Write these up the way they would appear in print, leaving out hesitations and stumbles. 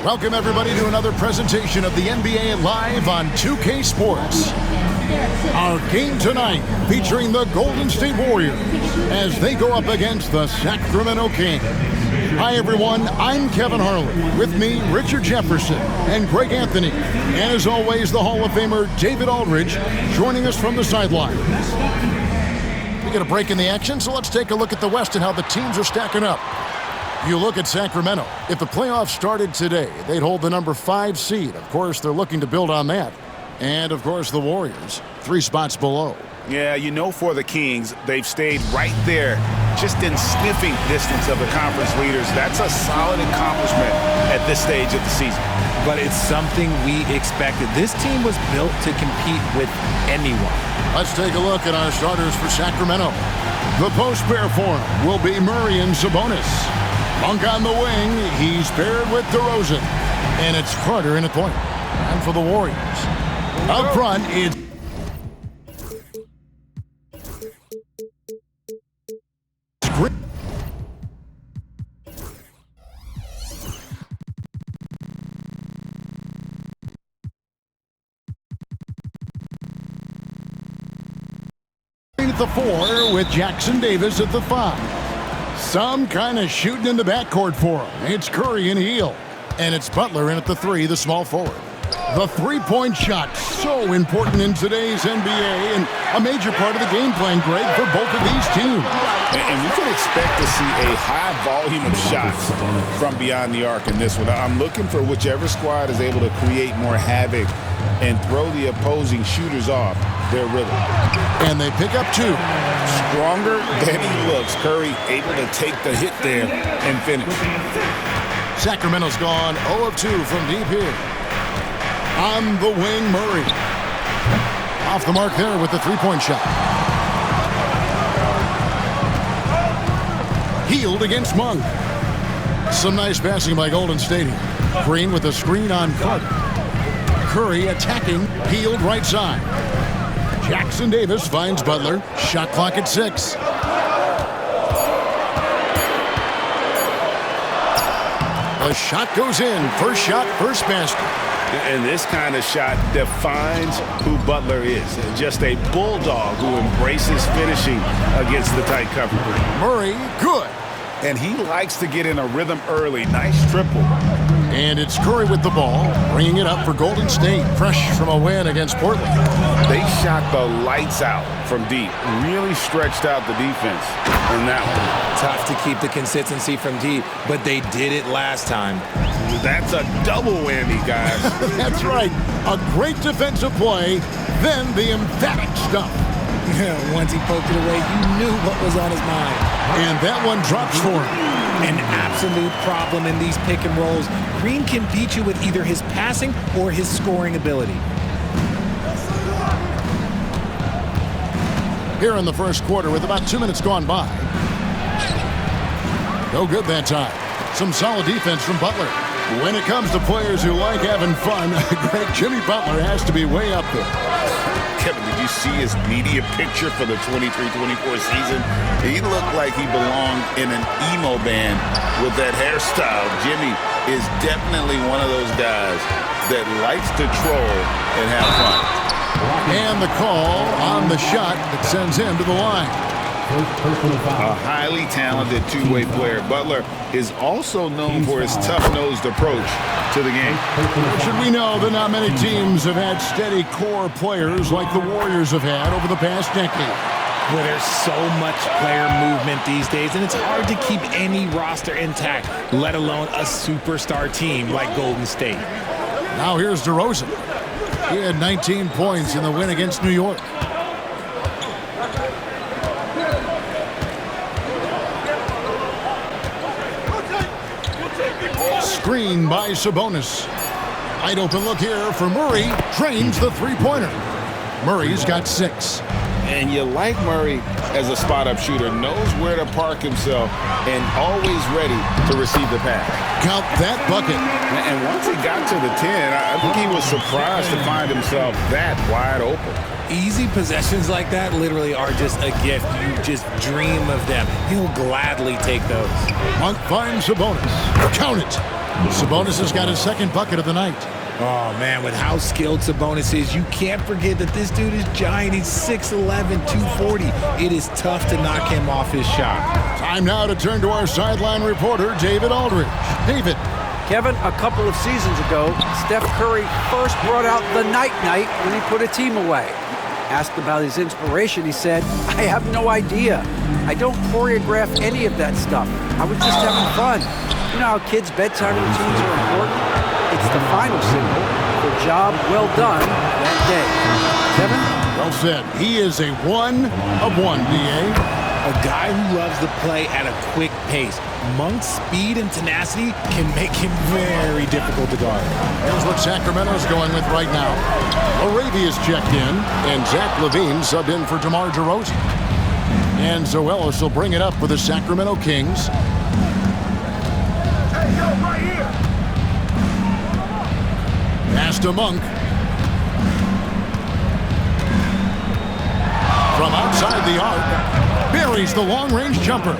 Welcome, everybody, to another presentation of the NBA Live on 2K Sports. Our game tonight featuring the Golden State Warriors as they go up against the Sacramento Kings. Hi, everyone. I'm Kevin Harlan. With me, Richard Jefferson and Greg Anthony. And as always, the Hall of Famer David Aldridge joining us from the sidelines. We get a break in the action, so let's take a look at the West and how the teams are stacking up. You look at Sacramento. If the playoffs started today, they'd hold the number 5 seed. Of course, they're looking to build on that. And, of course, the Warriors, 3 spots below. Yeah, you know, for the Kings, they've stayed right there, just in sniffing distance of the conference leaders. That's a solid accomplishment at this stage of the season. But it's something we expected. This team was built to compete with anyone. Let's take a look at our starters for Sacramento. The post pair for him will be Murray and Sabonis. Monk on the wing, he's paired with DeRozan. And it's Carter in at point. And for the Warriors, up front, it's at the 4 with Jackson Davis at the 5. Some kind of shooting in the backcourt for him. It's Curry and Hield. And it's Butler in at the 3, the small forward. The three-point shot, so important in today's NBA and a major part of the game plan, Greg, for both of these teams. And we can expect to see a high volume of shots from beyond the arc in this one. I'm looking for whichever squad is able to create more havoc and throw the opposing shooters off their rhythm. And they pick up 2. Stronger than he looks. Curry able to take the hit there and finish. Sacramento's gone 0 of 2 from deep here. On the wing, Murray. Off the mark there with the three-point shot. Hield against Monk. Some nice passing by Golden State. Green with a screen on Carter. Curry attacking, Hield right side. Jackson Davis finds Butler. Shot clock at 6. The shot goes in. First shot, first basket. And this kind of shot defines who Butler is. Just a bulldog who embraces finishing against the tight cover. Murray, good. And he likes to get in a rhythm early. Nice triple. And it's Curry with the ball, bringing it up for Golden State, fresh from a win against Portland. They shot the lights out from deep. Really stretched out the defense in that one. Tough to keep the consistency from deep, but they did it last time. That's a double whammy, guys. That's right. A great defensive play, then the emphatic stuff. Once he poked it away, you knew what was on his mind. And that one drops for him. An absolute problem in these pick and rolls. Green can beat you with either his passing or his scoring ability. Here in the first quarter with about 2 minutes gone by. No good that time. Some solid defense from Butler. When it comes to players who like having fun, Greg, Jimmy Butler has to be way up there. Kevin, did you see his media picture for the 23-24 season? He looked like he belonged in an emo band with that hairstyle. Jimmy is definitely one of those guys that likes to troll and have fun. And the call on the shot that sends him to the line. A highly talented two-way player. Butler is also known for his tough-nosed approach to the game. Should we know that not many teams have had steady core players like the Warriors have had over the past decade. Well, there's so much player movement these days, and it's hard to keep any roster intact, let alone a superstar team like Golden State. Now here's DeRozan. He had 19 points in the win against New York. Screen by Sabonis. Wide open look here for Murray. Drains the three-pointer. Murray's got 6. And you like Murray as a spot-up shooter. Knows where to park himself and always ready to receive the pass. Count that bucket. And once he got to the 10, I think he was surprised to find himself that wide open. Easy possessions like that literally are just a gift. You just dream of them. He'll gladly take those. Monk finds Sabonis. Count it. Sabonis has got his second bucket of the night. Oh, man, with how skilled Sabonis is, you can't forget that this dude is giant. He's 6'11", 240. It is tough to knock him off his shot. Time now to turn to our sideline reporter, David Aldridge. David. Kevin, a couple of seasons ago, Steph Curry first brought out the night-night when he put a team away. Asked about his inspiration, he said, "I have no idea. I don't choreograph any of that stuff. I was just having fun." You know how kids' bedtime routines are important? It's the final symbol for job well done that day. Kevin? Well said. He is a 1 of 1, D.A. A guy who loves to play at a quick pace. Monk's speed and tenacity can make him very difficult to guard. Here's what Sacramento's going with right now. Arabia's checked in, and Zach LaVine subbed in for DeMar DeRozan. And Zoelis will bring it up for the Sacramento Kings. Hey, yo, right here. Pass to Monk. From outside the arc, buries the long-range jumper.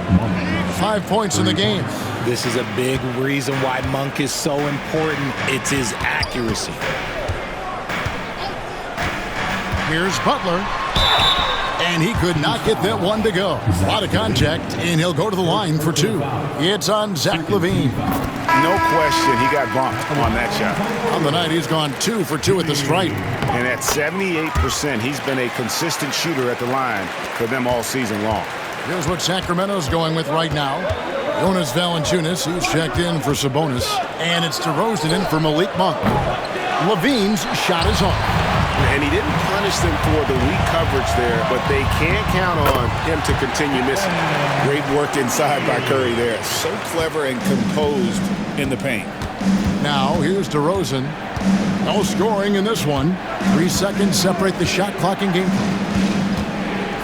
5 points in the game. This is a big reason why Monk is so important. It's his accuracy. Here's Butler. And he could not get that one to go. A lot of contact, and he'll go to the line for 2. It's on Zach LaVine. No question, he got bumped on that shot. On the night, he's gone 2 for 2 at the stripe. And at 78%, he's been a consistent shooter at the line for them all season long. Here's what Sacramento's going with right now. Jonas Valanciunas, he's checked in for Sabonis. And it's DeRozan in for Malik Monk. LaVine's shot is off. And he didn't punish them for the weak coverage there, but they can't count on him to continue missing. Great work inside by Curry there. So clever and composed in the paint. Now, here's DeRozan. No scoring in this one. 3 seconds separate the shot clock and game clock.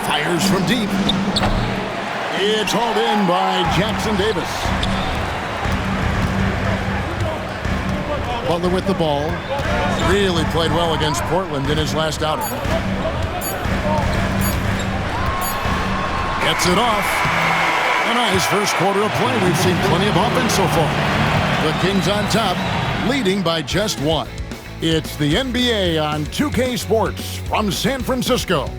Fires from deep. It's hauled in by Jackson Davis. Butler with the ball. Really played well against Portland in his last outing. Gets it off. A nice first quarter of play. We've seen plenty of offense so far. The Kings on top, leading by just 1. It's the NBA on 2K Sports from San Francisco.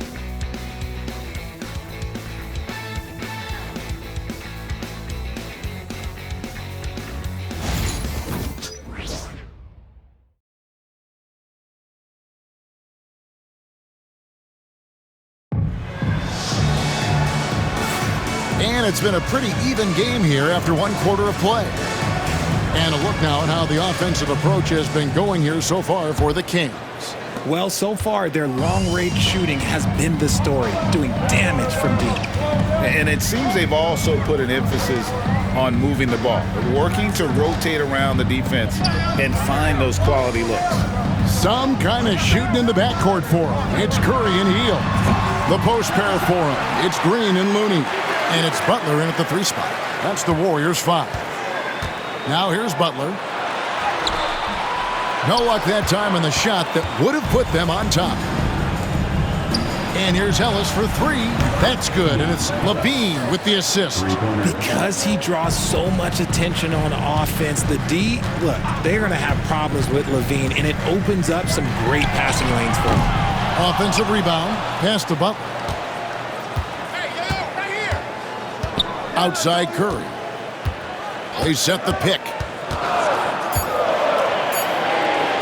And it's been a pretty even game here after 1 quarter of play. And a look now at how the offensive approach has been going here so far for the Kings. Well, so far, their long-range shooting has been the story, doing damage from deep. And it seems they've also put an emphasis on moving the ball, working to rotate around the defense and find those quality looks. Some kind of shooting in the backcourt for him. It's Curry and Hield. The post pair for him. It's Green and Looney. And it's Butler in at the 3 spot. That's the Warriors' 5. Now here's Butler. No luck that time in the shot that would have put them on top. And here's Ellis for 3. That's good. And it's LaVine with the assist. Because he draws so much attention on offense, the D, look, they're going to have problems with LaVine, and it opens up some great passing lanes for him. Offensive rebound. Pass to Butler. Outside Curry. They set the pick.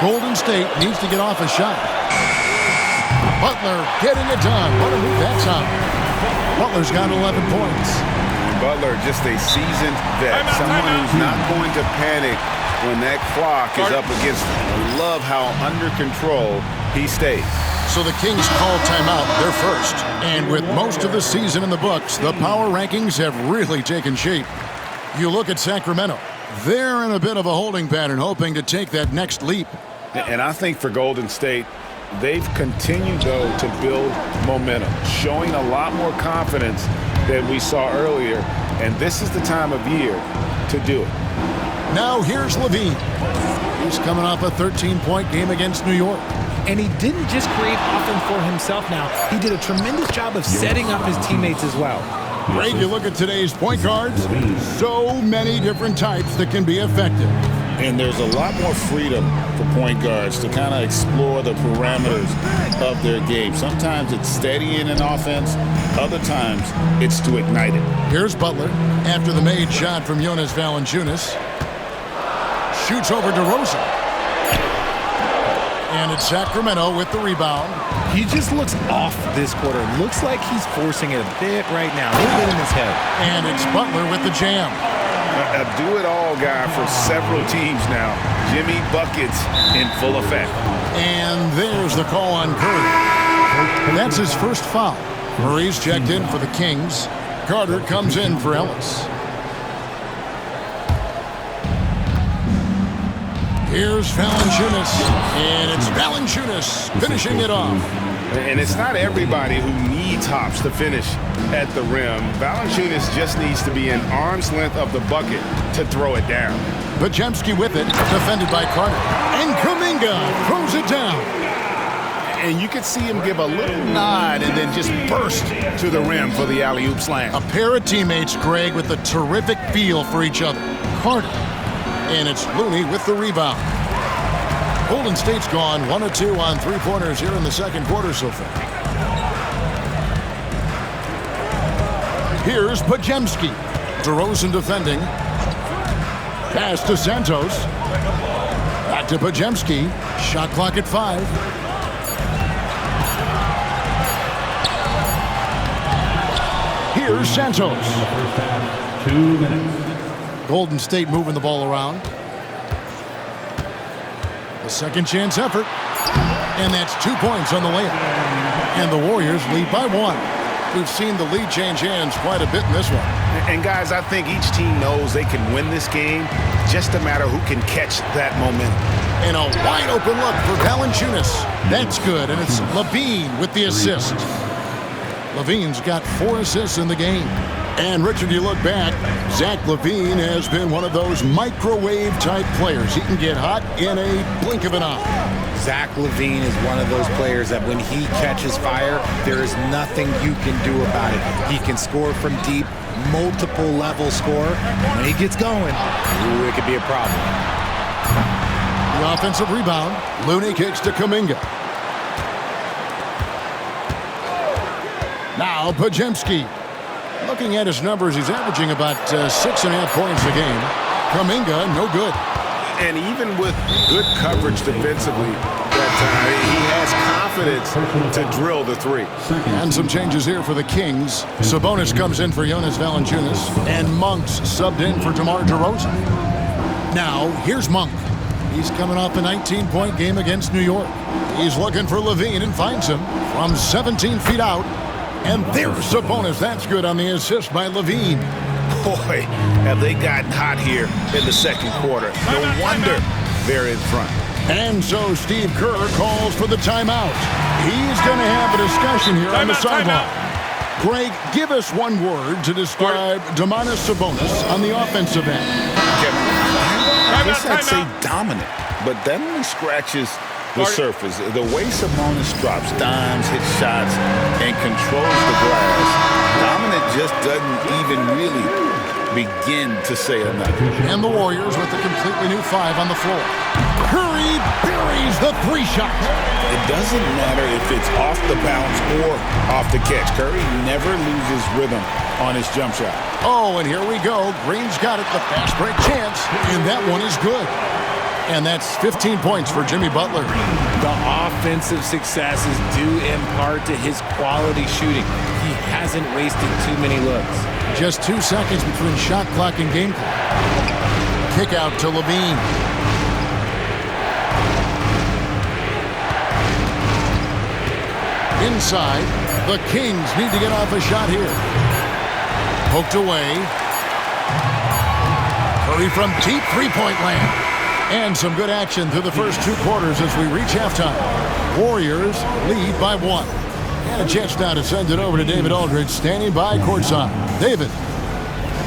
Golden State needs to get off a shot. Butler getting it done. What a move that's on. Butler's got 11 points. Butler, just a seasoned vet. Someone who's not going to panic when that clock is up against him. I love how under control he stays. So the Kings call timeout, they're first. And with most of the season in the books, the power rankings have really taken shape. You look at Sacramento. They're in a bit of a holding pattern, hoping to take that next leap. And I think for Golden State, they've continued, though, to build momentum, showing a lot more confidence than we saw earlier. And this is the time of year to do it. Now here's LaVine. He's coming off a 13-point game against New York. And he didn't just create offense for himself now. He did a tremendous job of setting up his teammates as well. Greg, you look at today's point guards, so many different types that can be effective. And there's a lot more freedom for point guards to kind of explore the parameters of their game. Sometimes it's steadying an offense. Other times it's to ignite it. Here's Butler after the made shot from Jonas Valanciunas. Shoots over DeRozan. And it's Sacramento with the rebound. He just looks off this quarter. Looks like he's forcing it a bit right now. A little bit in his head. And it's Butler with the jam. A do-it-all guy for several teams now. Jimmy buckets in full effect. And there's the call on Curry. That's his first foul. Murray's checked in for the Kings. Carter comes in for Ellis. Here's Valanciunas, and it's Valanciunas finishing it off. And it's not everybody who needs hops to finish at the rim. Valanciunas just needs to be an arm's length of the bucket to throw it down. Podziemski with it, defended by Carter. And Kuminga throws it down. And you could see him give a little nod and then just burst to the rim for the alley-oop slam. A pair of teammates, Greg, with a terrific feel for each other. Carter. And it's Looney with the rebound. Golden State's gone 1 of 2 on three-pointers here in the second quarter so far. Here's Podziemski. DeRozan defending. Pass to Santos. Back to Podziemski. Shot clock at 5. Here's Santos. 2 minutes. Golden State moving the ball around. A second chance effort. And that's 2 points on the layup. And the Warriors lead by 1. We've seen the lead change hands quite a bit in this one. And guys, I think each team knows they can win this game. Just a matter who can catch that momentum. And a wide open look for Valanciunas. That's good. And it's Levine with the assist. Levine's got 4 assists in the game. And Richard, you look back, Zach LaVine has been one of those microwave-type players. He can get hot in a blink of an eye. Zach LaVine is one of those players that when he catches fire, there is nothing you can do about it. He can score from deep, multiple level score. When he gets going, it could be a problem. The offensive rebound. Looney kicks to Kuminga. Now Podziemski. Looking at his numbers, he's averaging about 6.5 points a game. Kuminga, no good. And even with good coverage defensively that time, he has confidence to drill the 3. And some changes here for the Kings. Sabonis comes in for Jonas Valanciunas, and Monk's subbed in for DeMar DeRozan. Now, here's Monk. He's coming off a 19-point game against New York. He's looking for Levine and finds him from 17 feet out. And there's Sabonis. That's good on the assist by Levine. Boy, have they gotten hot here in the second quarter. No wonder they're in front. And so Steve Kerr calls for the timeout. He's going to have a discussion here on the sideline. Greg, give us one word to describe Domantas Sabonis on the offensive end. I guess I'd say dominant, but that only scratches the surface. The way Sabonis drops dimes, hits shots, and controls the glass, dominant just doesn't even really begin to say enough. And the Warriors with a completely new 5 on the floor. Curry buries the 3 shot. It doesn't matter if it's off the bounce or off the catch. Curry never loses rhythm on his jump shot. Oh, and here we go. Green's got it, the fast break chance, and that one is good. And that's 15 points for Jimmy Butler. The offensive successes due in part to his quality shooting. He hasn't wasted too many looks. Just 2 seconds between shot clock and game clock. Kick out to Levine. Inside, the Kings need to get off a shot here. Poked away. Curry from deep three-point land. And some good action through the first 2 quarters as we reach halftime. Warriors lead by 1. And a chance now to send it over to David Aldridge, standing by courtside. David.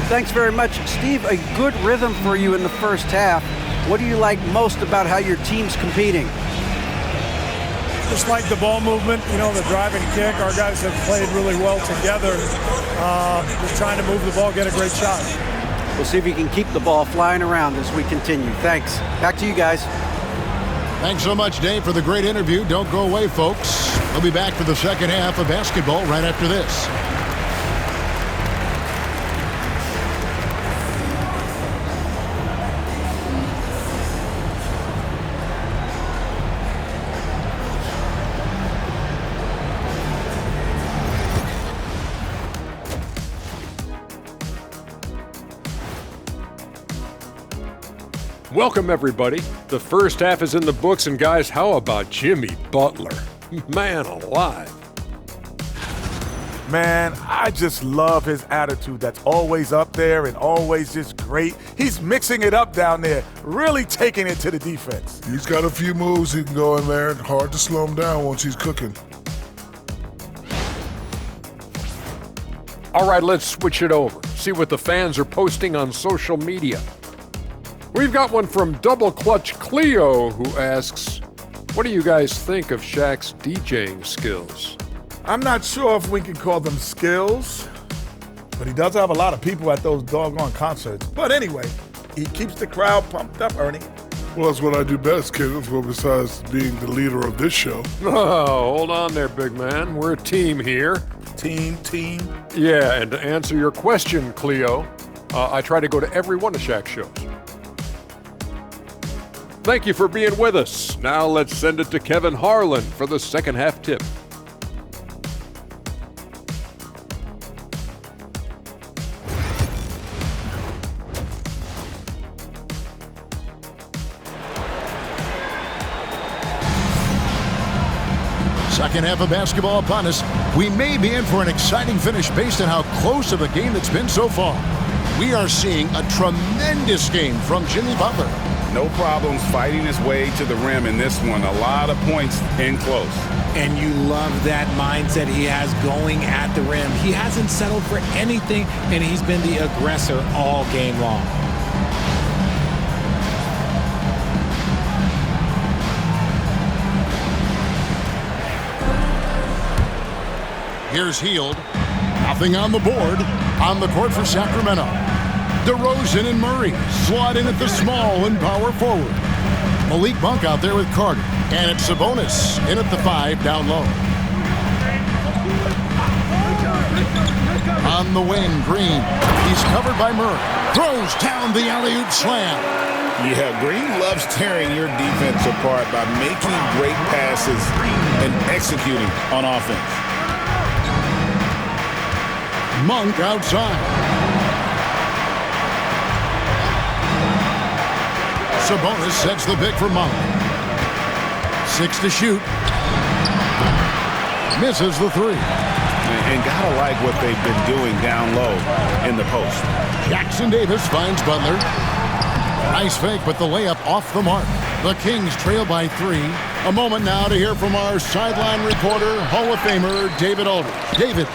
Thanks very much. Steve, a good rhythm for you in the first half. What do you like most about how your team's competing? Just like the ball movement, the drive and kick. Our guys have played really well together. Just trying to move the ball, get a great shot. We'll see if he can keep the ball flying around as we continue. Thanks. Back to you guys. Thanks so much, Dave, for the great interview. Don't go away, folks. We'll be back for the second half of basketball right after this. Welcome, everybody. The first half is in the books, and guys, how about Jimmy Butler? Man alive. Man, I just love his attitude that's always up there and always just great. He's mixing it up down there, really taking it to the defense. He's got a few moves he can go in there. Hard to slow him down once he's cooking. All right, let's switch it over. See what the fans are posting on social media. We've got one from Double Clutch Cleo who asks, what do you guys think of Shaq's DJing skills? I'm not sure if we can call them skills, but he does have a lot of people at those doggone concerts. But anyway, he keeps the crowd pumped up, Ernie. Well, that's what I do best, Kenneth, well, besides being the leader of this show. Oh, hold on there, big man. We're a team here. Team. Yeah, and to answer your question, Cleo, I try to go to every one of Shaq's shows. Thank you for being with us. Now let's send it to Kevin Harlan for the second half tip. Second half of basketball upon us. We may be in for an exciting finish based on how close of a game it's been so far. We are seeing a tremendous game from Jimmy Butler. No problems fighting his way to the rim in this one. A lot of points in close. And you love that mindset he has going at the rim. He hasn't settled for anything, and he's been the aggressor all game long. Here's Hield. Nothing on the board. On the court for Sacramento. DeRozan and Murray slot in at the small and power forward. Malik Monk out there with Carter. And it's Sabonis in at the 5 down low. On the wing, Green. He's covered by Murray. Throws down the alley-oop slam. Yeah, Green loves tearing your defense apart by making great passes and executing on offense. Monk outside. Sabonis sets the pick for Monk. 6 to shoot. Misses the 3. And gotta like what they've been doing down low in the post. Jackson Davis finds Butler. Nice fake, but the layup off the mark. The Kings trail by 3. A moment now to hear from our sideline reporter, Hall of Famer David Aldridge. David.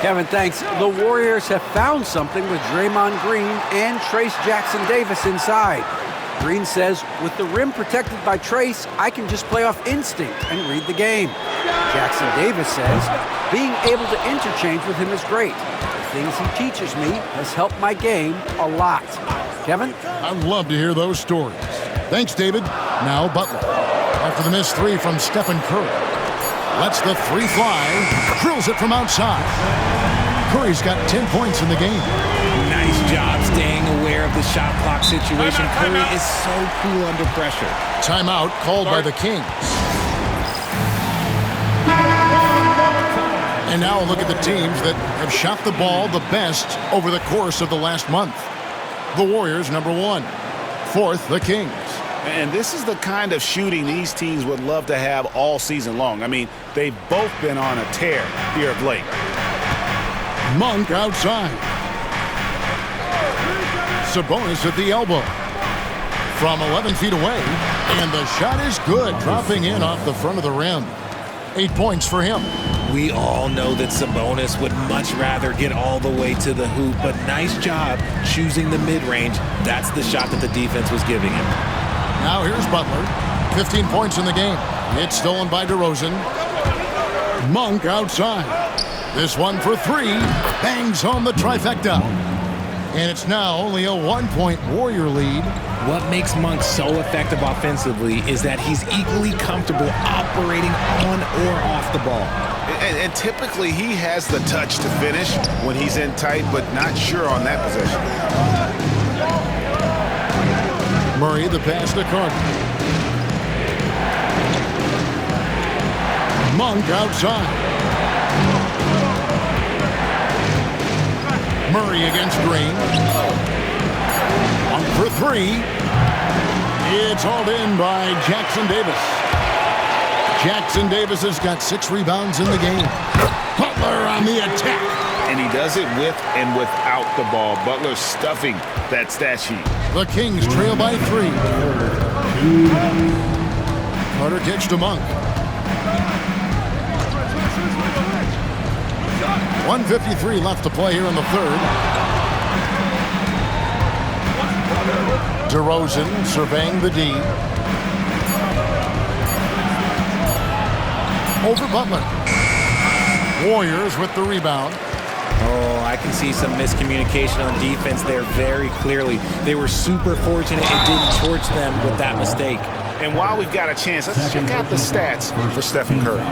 Kevin, thanks. The Warriors have found something with Draymond Green and Trace Jackson Davis inside. Green says, with the rim protected by Trace, I can just play off instinct and read the game. Jackson Davis says, being able to interchange with him is great. The things he teaches me has helped my game a lot. Kevin? I'd love to hear those stories. Thanks, David. Now Butler. After the missed 3 from Stephen Curry. Lets the 3 fly. Drills it from outside. Curry's got 10 points in the game. Nice job staying aware of the shot clock situation. Curry is so cool under pressure. Timeout called by the Kings. And now a look at the teams that have shot the ball the best over the course of the last month. The Warriors, number 1. 4th, the Kings. And this is the kind of shooting these teams would love to have all season long. I mean, they've both been on a tear here of late. Monk outside. Sabonis at the elbow. From 11 feet away. And the shot is good, dropping in off the front of the rim. 8 points for him. We all know that Sabonis would much rather get all the way to the hoop, but nice job choosing the mid-range. That's the shot that the defense was giving him. Now here's Butler. 15 points in the game. It's stolen by DeRozan. Monk outside. This one for 3. Bangs home the trifecta. And it's now only a 1-point Warrior lead. What makes Monk so effective offensively is that he's equally comfortable operating on or off the ball. And typically he has the touch to finish when he's in tight, but not sure on that possession. Murray, the pass to Carter. Monk outside. Murray against Green. 1 for 3. It's hauled in by Jackson Davis. Jackson Davis has got 6 rebounds in the game. Butler on the attack. And he does it with and without the ball. Butler stuffing that stat sheet. The Kings trail by 3. Carter kicks to Monk. 1:53 left to play here in the third. DeRozan surveying the D. Over Butler. Warriors with the rebound. Oh, I can see some miscommunication on defense there very clearly. They were super fortunate it didn't torch them with that mistake. And while we've got a chance, let's check out the stats for Stephen Curry.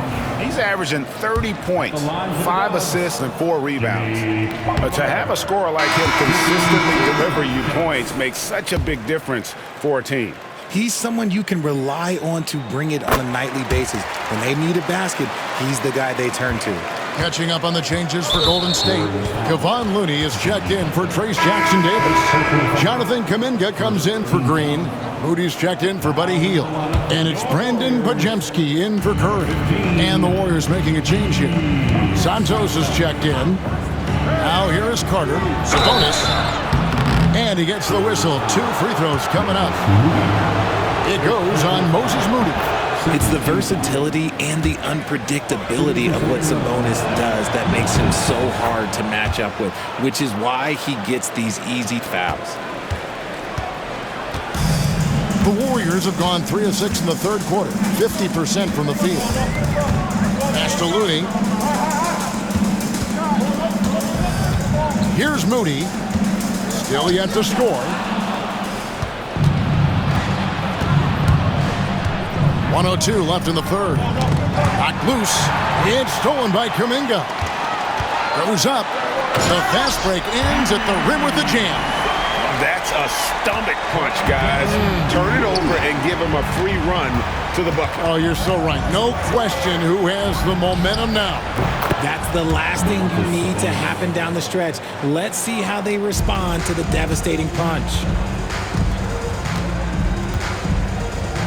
He's averaging 30 points, 5 assists, and 4 rebounds. But to have a scorer like him consistently deliver you points makes such a big difference for a team. He's someone you can rely on to bring it on a nightly basis. When they need a basket, he's the guy they turn to. Catching up on the changes for Golden State. Kevon Looney is checked in for Trace Jackson Davis. Jonathan Kuminga comes in for Green. Moody's checked in for Buddy Hield. And it's Brandon Podziemski in for Curry. And the Warriors making a change here. Santos is checked in. Now here is Carter. Sabonis. And he gets the whistle. 2 free throws coming up. It goes on Moses Moody. It's the versatility and the unpredictability of what Sabonis does that makes him so hard to match up with, which is why he gets these easy fouls. The Warriors have gone 3 of 6 in the third quarter, 50% from the field. Pass to Looney. Here's Moody. Still yet to score. 1:02 left in the third. Knocked loose. It's stolen by Kuminga. Goes up. The fast break ends at the rim with the jam. That's a stomach punch, guys. Turn it over and give him a free run to the bucket. Oh, you're so right. No question who has the momentum now. That's the last thing you need to happen down the stretch. Let's see how they respond to the devastating punch.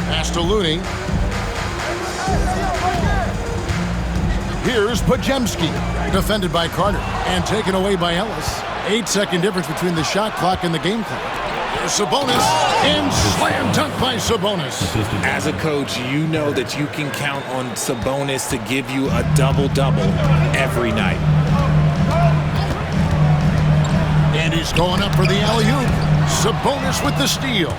Pass to Looney. Here's Podziemski, defended by Carter, and taken away by Ellis. 8-second difference between the shot clock and the game clock. Here's Sabonis, and slam dunk by Sabonis. As a coach, you know that you can count on Sabonis to give you a double-double every night. And he's going up for the alley-oop. Sabonis with the steal.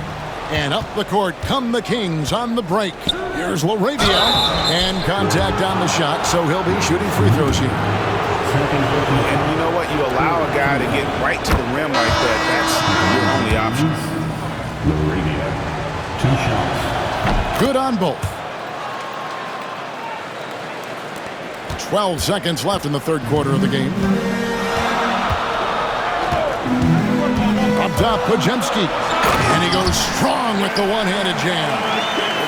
And up the court come the Kings on the break. Here's LaRavia. And contact on the shot, so he'll be shooting free throws here. And you know what? You allow a guy to get right to the rim like that. That's your only option. LaRavia, 2 shots. Good on both. 12 seconds left in the third quarter of the game. Up top, Podziemski. And he goes strong with the one-handed jam.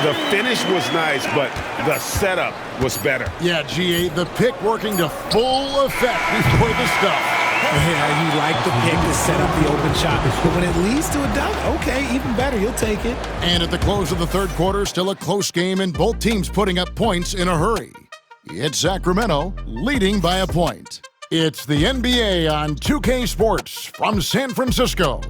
The finish was nice, but the setup was better. Yeah, G8, the pick working to full effect before the stuff. Yeah, you like the pick to set up the open shot. But when it leads to a dunk, okay, even better, you'll take it. And at the close of the third quarter, still a close game and both teams putting up points in a hurry. It's Sacramento leading by a point. It's the NBA on 2K Sports from San Francisco.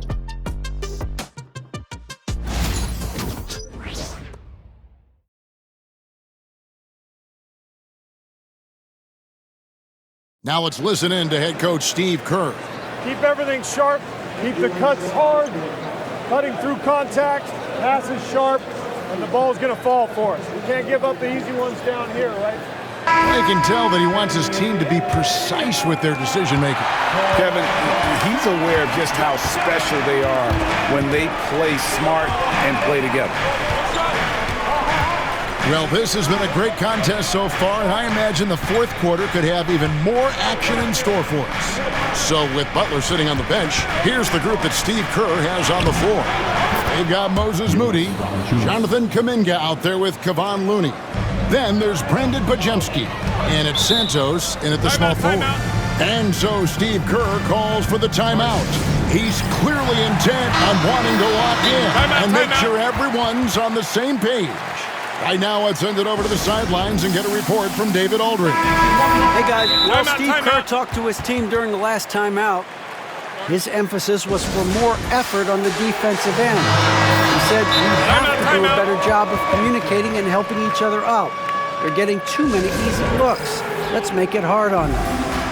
Now let's listen in to head coach Steve Kerr. Keep everything sharp. Keep the cuts hard. Cutting through contact. Passes sharp. And the ball's going to fall for us. We can't give up the easy ones down here, right? I can tell that he wants his team to be precise with their decision-making. Kevin, he's aware of just how special they are when they play smart and play together. Well, this has been a great contest so far, and I imagine the fourth quarter could have even more action in store for us. So with Butler sitting on the bench, here's the group that Steve Kerr has on the floor. They've got Moses Moody, Jonathan Kuminga out there with Kevon Looney. Then there's Brandon Pajemski, and it's Santos in at the small forward. And so Steve Kerr calls for the timeout. He's clearly intent on wanting to lock in and make sure everyone's on the same page. Right now, let's send it over to the sidelines and get a report from David Aldridge. Hey, guys. Well, Steve Kerr talked to his team during the last timeout. His emphasis was for more effort on the defensive end. He said we have to do a better job of communicating and helping each other out. They're getting too many easy looks. Let's make it hard on them.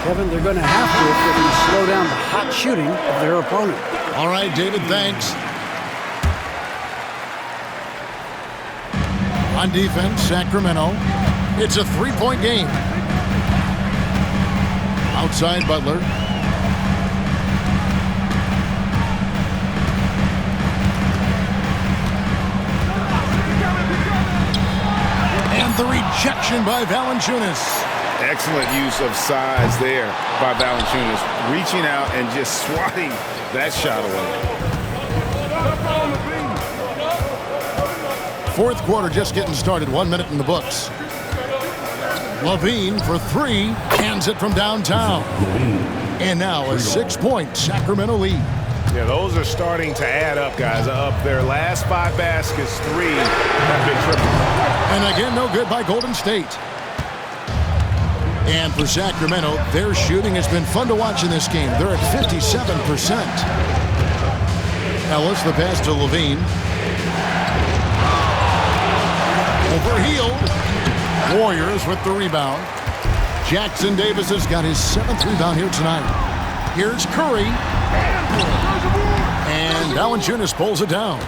Kevin, they're going to have to if they're going to slow down the hot shooting of their opponent. All right, David, thanks. On defense, Sacramento. It's a three-point game. Outside Butler. And the rejection by Valanciunas. Excellent use of size there by Valanciunas, reaching out and just swatting that shot away. Fourth quarter just getting started, 1 minute in the books. Levine for three, hands it from downtown. And now a 6-point Sacramento lead. Yeah, those are starting to add up, guys. Up their last 5 baskets, 3 have been triple. And again, no good by Golden State. And for Sacramento, their shooting has been fun to watch in this game. They're at 57%. Ellis, the pass to Levine. Overhealed. Warriors with the rebound. Jackson Davis has got his 7th rebound here tonight. Here's Curry. And Valanciunas pulls it down.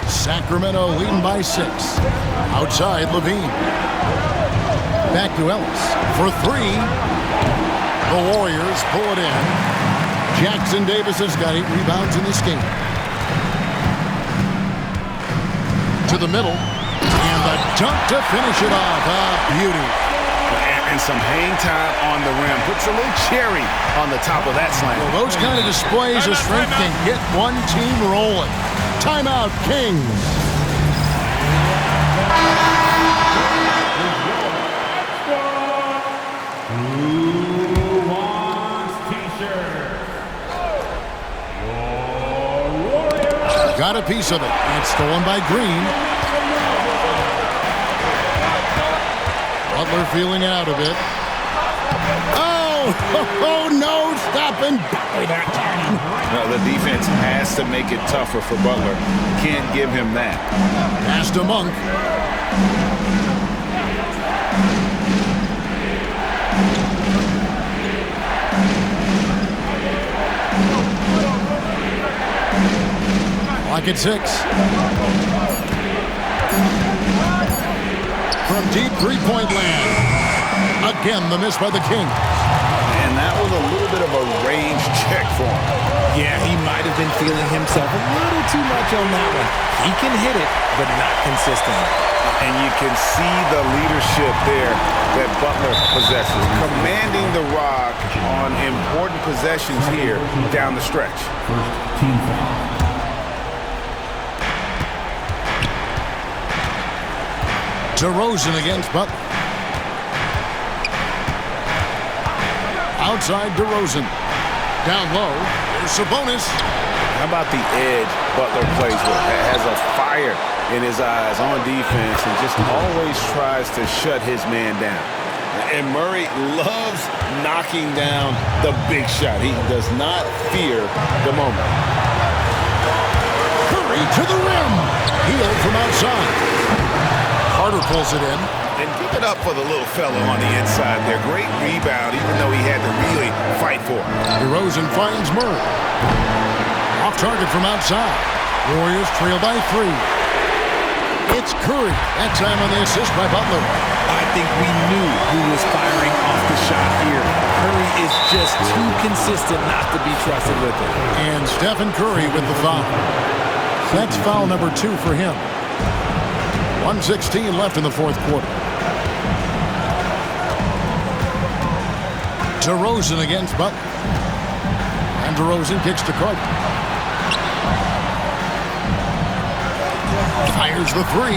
Sacramento leading by 6. Outside Levine. Back to Ellis for 3. The Warriors pull it in. Jackson Davis has got 8 rebounds in this game. To the middle. And the dunk to finish it off. Beauty. And some hang time on the rim. Puts a little cherry on the top of that slam. Well, those kind of displays of strength can get one team rolling. Timeout, Kings. Got a piece of it. It's stolen by Green. Butler feeling out of it. Oh, no, stopping Butler that time. No, the defense has to make it tougher for Butler. Can't give him that. Pass to Monk. Clock at 6. From deep three-point land. Again, the miss by the Kings. And that was a little bit of a range check for him. Yeah, he might have been feeling himself a little too much on that one. He can hit it, but not consistently. And you can see the leadership there that Butler possesses. Commanding the rock on important possessions here down the stretch. First team foul. DeRozan against Butler. Outside DeRozan. Down low. There's Sabonis. How about the edge Butler plays with? Has a fire in his eyes on defense and just always tries to shut his man down. And Murray loves knocking down the big shot. He does not fear the moment. Curry to the rim. Healed from outside. Carter pulls it in. And give it up for the little fella on the inside there. Great rebound, even though he had to really fight for it. DeRozan finds Murray. Off target from outside. Warriors trail by 3. It's It's Curry. That time on the assist by Butler. I think we knew who was firing off the shot here. Curry is just too consistent not to be trusted with it. And Stephen Curry with the foul. That's foul number 2 for him. 1:16 left in the fourth quarter. DeRozan against Butler. And DeRozan kicks to Cook. Fires the 3.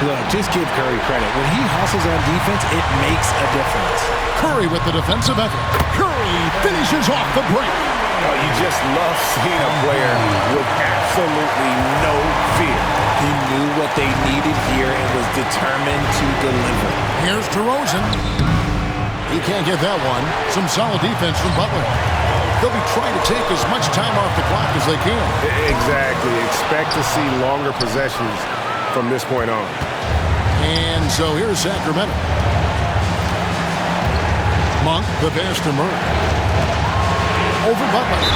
Look, just give Curry credit. When he hustles on defense, it makes a difference. Curry with the defensive effort. Curry finishes off the break. Oh, you just love seeing a player with absolutely no fear. He knew what they needed here and was determined to deliver. Here's DeRozan. He can't get that one. Some solid defense from Butler. They'll be trying to take as much time off the clock as they can. Exactly. Expect to see longer possessions from this point on. And so here's Sacramento. Monk, the pass to Murray. Over Butler.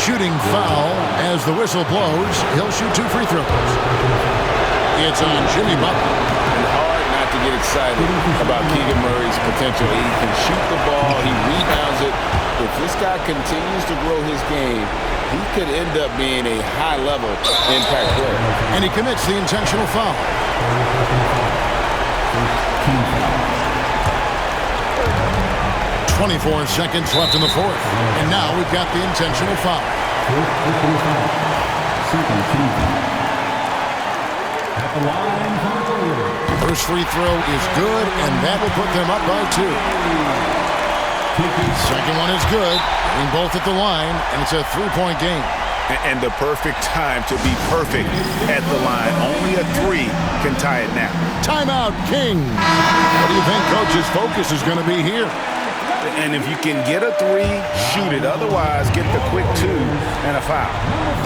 Shooting foul as the whistle blows. He'll shoot 2 free throws. It's on Jimmy Butler. And hard not to get excited about Keegan Murray's potential. He can shoot the ball. He rebounds it. If this guy continues to grow his game, he could end up being a high-level impact player. And he commits the intentional foul. 24 seconds left in the fourth. And now we've got the intentional foul. First free throw is good, and that will put them up by 2. Second one is good. Being both at the line, and it's a 3-point game. And the perfect time to be perfect at the line. Only a 3 can tie it now. Timeout, King. What do you think Coach's focus is going to be here? And if you can get a 3, shoot it. Otherwise, get the quick 2 and a foul.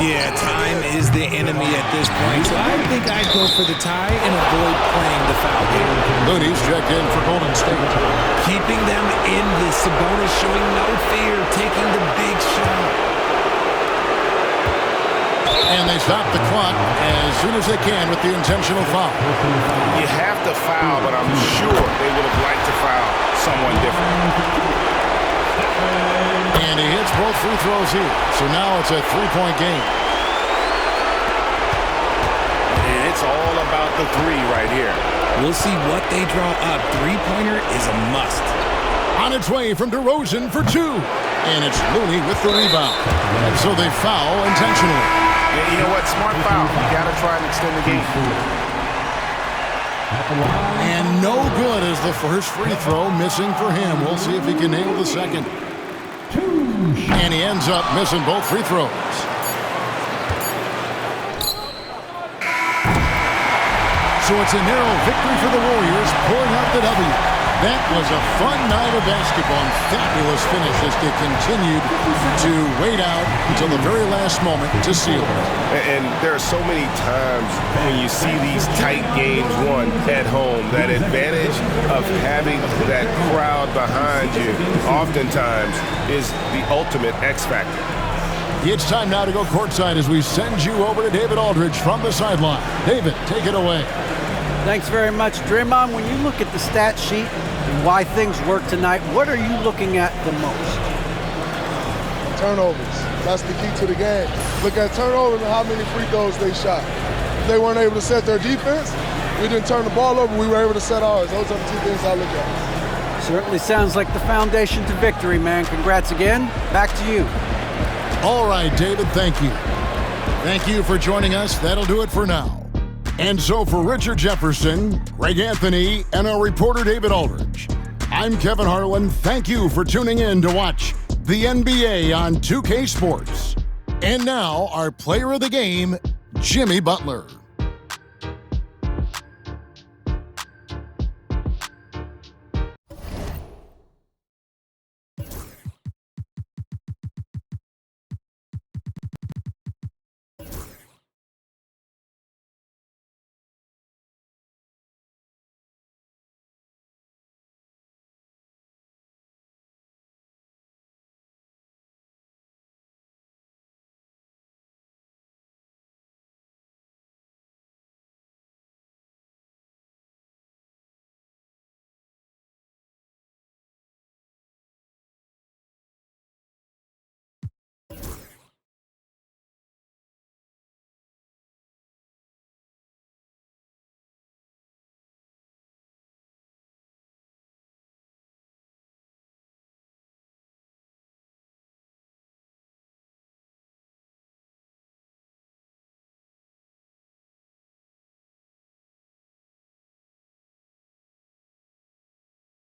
Yeah, time is the enemy at this point. So I think I'd go for the tie and avoid playing the foul game. Looney's checked in for Golden State. Keeping them in this. Sabonis showing no fear, taking the big shot. And they stop the clock as soon as they can with the intentional foul. You have to foul, but I'm sure they would have liked to foul someone different. And he hits both free throws here. So now it's a 3-point game. And it's all about the 3 right here. We'll see what they draw up. 3-pointer is a must. On its way from DeRozan for 2. And it's Looney with the rebound. And so they foul intentionally. Yeah, you know what? Smart foul. You got to try and extend the game. And no good as the first free throw missing for him. We'll see if he can nail the second. And he ends up missing both free throws. So it's a narrow victory for the Warriors, pulling out the W. That was a fun night of basketball and fabulous finish as they continued to wait out until the very last moment to seal it. And there are so many times when you see these tight games won at home, that advantage of having that crowd behind you oftentimes is the ultimate X factor. It's time now to go courtside as we send you over to David Aldridge from the sideline. David, take it away. Thanks very much, Draymond. When you look at the stat sheet and why things work tonight, what are you looking at the most? Turnovers. That's the key to the game. Look at turnovers and how many free throws they shot. If they weren't able to set their defense, we didn't turn the ball over, we were able to set ours. Those are the 2 things I look at. Certainly sounds like the foundation to victory, man. Congrats again. Back to you. All right, David, thank you. Thank you for joining us. That'll do it for now. And so for Richard Jefferson, Greg Anthony, and our reporter David Aldridge, I'm Kevin Harlan. Thank you for tuning in to watch the NBA on 2K Sports. And now our player of the game, Jimmy Butler.